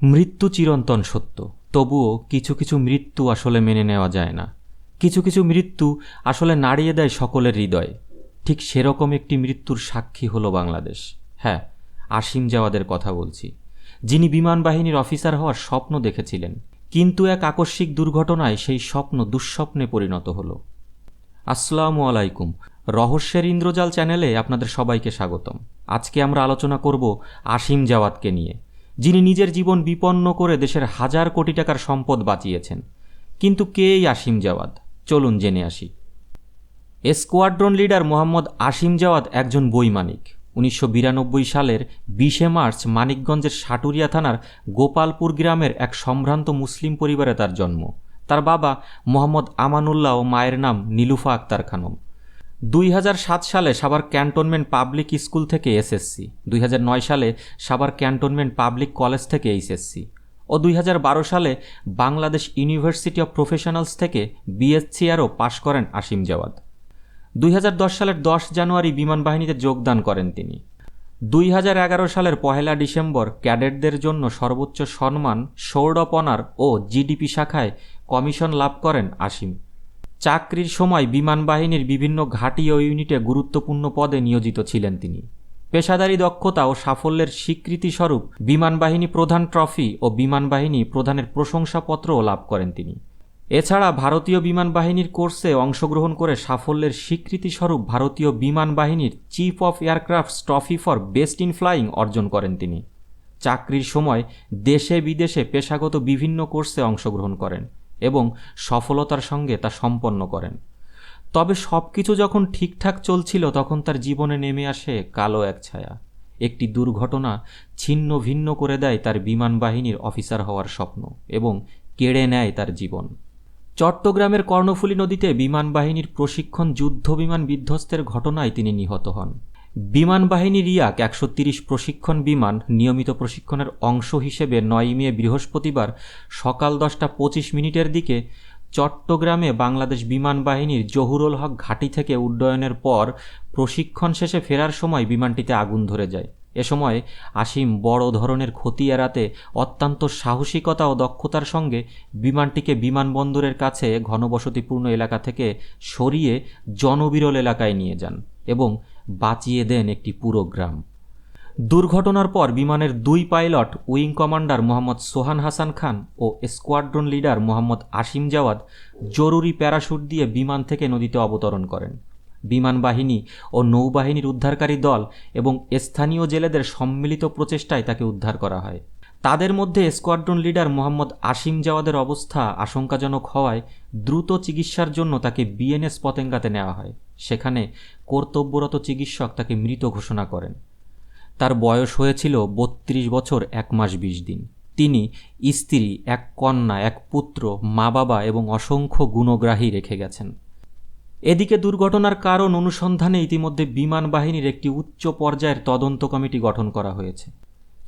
মৃত্যু চিরন্তন সত্য, তবুও কিছু কিছু মৃত্যু আসলে মেনে নেওয়া যায় না। কিছু কিছু মৃত্যু আসলে নাড়িয়ে দেয় সকলের হৃদয়। ঠিক সেরকম একটি মৃত্যুর সাক্ষী হলো বাংলাদেশ। হ্যাঁ, আসিম জাওয়াদের কথা বলছি, যিনি বিমান বাহিনীর অফিসার হওয়ার স্বপ্ন দেখেছিলেন, কিন্তু এক আকস্মিক দুর্ঘটনায় সেই স্বপ্ন দুঃস্বপ্নে পরিণত হলো। আসসালামু আলাইকুম, রহস্যের ইন্দ্রজাল চ্যানেলে আপনাদের সবাইকে স্বাগতম। আজকে আমরা আলোচনা করব আসিম জাওয়াদকে নিয়ে, যিনি নিজের জীবন বিপন্ন করে দেশের হাজার কোটি টাকার সম্পদ বাঁচিয়েছেন। কিন্তু কে এই আসিম জাওয়াদ? চলুন জেনে আসি। স্কোয়াড্রন লিডার মোহাম্মদ আসিম জাওয়াদ একজন বৈমানিক। 1992 সালের 20 মার্চ মানিকগঞ্জের সাটুরিয়া থানার গোপালপুর গ্রামের এক সম্ভ্রান্ত মুসলিম পরিবারে তার জন্ম। তার বাবা মোহাম্মদ আমানুল্লাহ ও মায়ের নাম নীলুফা আক্তার খানম। 2007 সালে সাভার ক্যান্টনমেন্ট পাবলিক স্কুল থেকে এসএসসি, 2009 সালে সাভার ক্যান্টনমেন্ট পাবলিক কলেজ থেকে এইচএসসি ও 2012 সালে বাংলাদেশ ইউনিভার্সিটি অব প্রফেশনালস থেকে বিএসসিআরও পাশ করেন আসিম জাওয়াদ। 2010 সালের 10 জানুয়ারি বিমান বাহিনীতে যোগদান করেন তিনি। 2011 সালের 1 ডিসেম্বর ক্যাডেটদের জন্য সর্বোচ্চ সম্মান সোর্ড অফ অনার ও জিডিপি শাখায় কমিশন লাভ করেন আসিম। চাকরির সময় বিমান বাহিনীর বিভিন্ন ঘাঁটি ও ইউনিটে গুরুত্বপূর্ণ পদে নিয়োজিত ছিলেন তিনি। পেশাদারী দক্ষতা ও সাফল্যের স্বীকৃতিস্বরূপ বিমান বাহিনী প্রধান ট্রফি ও বিমান বাহিনী প্রধানের প্রশংসাপত্রও লাভ করেন তিনি। এছাড়া ভারতীয় বিমান বাহিনীর কোর্সে অংশগ্রহণ করে সাফল্যের স্বীকৃতিস্বরূপ ভারতীয় বিমান বাহিনীর chief of aircrafts trophy for best in flying অর্জন করেন তিনি। চাকরির সময় দেশে বিদেশে পেশাগত বিভিন্ন কোর্সে অংশগ্রহণ করেন এবং সফলতার সঙ্গে তা সম্পন্ন করেন। তবে সব কিছু যখন ঠিকঠাক চলছিল, তখন তার জীবনে নেমে আসে কালো এক ছায়া। একটি দুর্ঘটনা ছিন্ন ভিন্ন করে দেয় তার বিমান বাহিনীর অফিসার হওয়ার স্বপ্ন এবং কেড়ে নেয় তার জীবন। চট্টগ্রামের কর্ণফুলী নদীতে বিমান বাহিনীর প্রশিক্ষণ যুদ্ধ বিমান বিধ্বস্তের ঘটনায় তিনি নিহত হন। বিমান বাহিনী রিয়াক 130 প্রশিক্ষণ বিমান নিয়মিত প্রশিক্ষণের অংশ হিসেবে 9 মে বৃহস্পতিবার সকাল 10:25 দিকে চট্টগ্রামে বাংলাদেশ বিমান বাহিনীর জহুরুল হক ঘাঁটি থেকে উড্ডয়নের পর প্রশিক্ষণ শেষে ফেরার সময় বিমানটিতে আগুন ধরে যায়। এ সময় আসিম বড় ধরনের ক্ষতি এড়াতে অত্যন্ত সাহসিকতা ও দক্ষতার সঙ্গে বিমানটিকে বিমানবন্দরের কাছে ঘনবসতিপূর্ণ এলাকা থেকে সরিয়ে জনবিরল এলাকায় নিয়ে যান এবং বাঁচিয়ে দেন একটি পুরো গ্রাম। দুর্ঘটনার পর বিমানের 2 pilot, wing commander Mohammad Sohan Hasan Khan ও স্কোয়াড্রন লিডার মোহাম্মদ আসিম জাওয়াদ জরুরি প্যারাশুট দিয়ে বিমান থেকে নদীতে অবতরণ করেন। বিমান বাহিনী ও নৌবাহিনীর উদ্ধারকারী দল এবং স্থানীয় জেলেদের সম্মিলিত প্রচেষ্টায় তাকে উদ্ধার করা হয়। তাদের মধ্যে স্কোয়াড্রন লিডার মোহাম্মদ আসিম জাওয়াদের অবস্থা আশঙ্কাজনক হওয়ায় দ্রুত চিকিৎসার জন্য তাকে বিএনএস পতেঙ্গাতে নেওয়া হয়। সেখানে কর্তব্যরত চিকিৎসক তাকে মৃত ঘোষণা করেন। তার বয়স হয়েছিল 32 বছর 1 মাস 20 দিন। তিনি স্ত্রী, এক কন্যা, এক পুত্র, মা বাবা এবং অসংখ্য গুণগ্রাহী রেখে গেছেন। এদিকে দুর্ঘটনার কারণ অনুসন্ধানে ইতিমধ্যে বিমান বাহিনীর একটি উচ্চ পর্যায়ের তদন্ত কমিটি গঠন করা হয়েছে।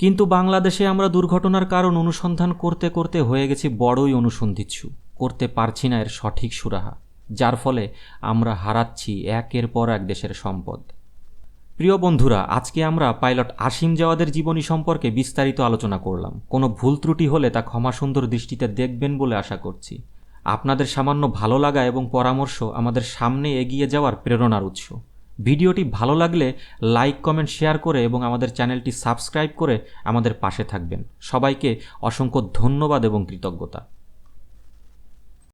কিন্তু বাংলাদেশে আমরা দুর্ঘটনার কারণ অনুসন্ধান করতে করতে হয়ে গেছি বড়ই অনুসন্ধিৎসু, করতে পারছি না এর সঠিক সুরাহা, যার ফলে আমরা হারাচ্ছি একের পর এক দেশের সম্পদ। প্রিয় বন্ধুরা, আজকে আমরা পাইলট আসিম জাওয়াদের জীবনী সম্পর্কে বিস্তারিত আলোচনা করলাম। কোনো ভুল ত্রুটি হলে তা ক্ষমাসুন্দর দৃষ্টিতে দেখবেন বলে আশা করছি। আপনাদের সামান্য ভালো লাগা এবং পরামর্শ আমাদের সামনে এগিয়ে যাওয়ার প্রেরণার উৎস। ভিডিওটি ভালো লাগলে লাইক, কমেন্ট, শেয়ার করে এবং আমাদের চ্যানেলটি সাবস্ক্রাইব করে আমাদের পাশে থাকবেন। সবাইকে অসংখ্য ধন্যবাদ এবং কৃতজ্ঞতা।